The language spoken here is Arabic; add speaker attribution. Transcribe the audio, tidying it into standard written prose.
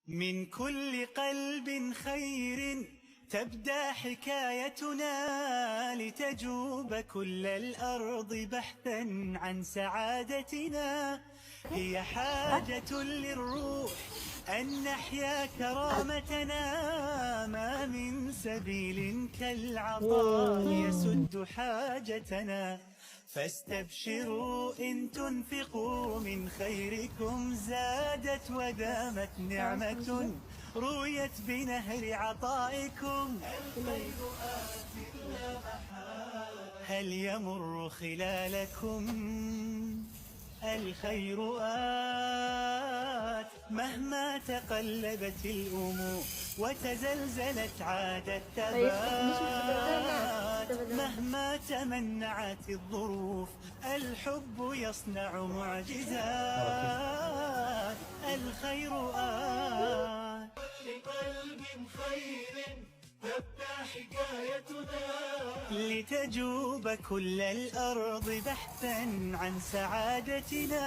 Speaker 1: من كل قلب خير تبدأ حكايتنا، لتجوب كل الأرض بحثا عن سعادتنا. هي حاجة للروح أن نحيا كرامتنا، ما من سبيل كالعطاء يسد حاجتنا. فاستبشروا إن تنفقوا من خيركم زادت ودامت نعمة، رويت بنهر عطائكم. الخير آت لا محالة، هل يمر خلالكم؟ الخير آت مهما تقلبت الأمور وتزلزلت عاد الثبات. مهما تمنعت الظروف الحب يصنع معجزات. الخير آت لقلب خير تبدأ حكايتنا، لتجوب كل الأرض بحثا عن سعادتنا.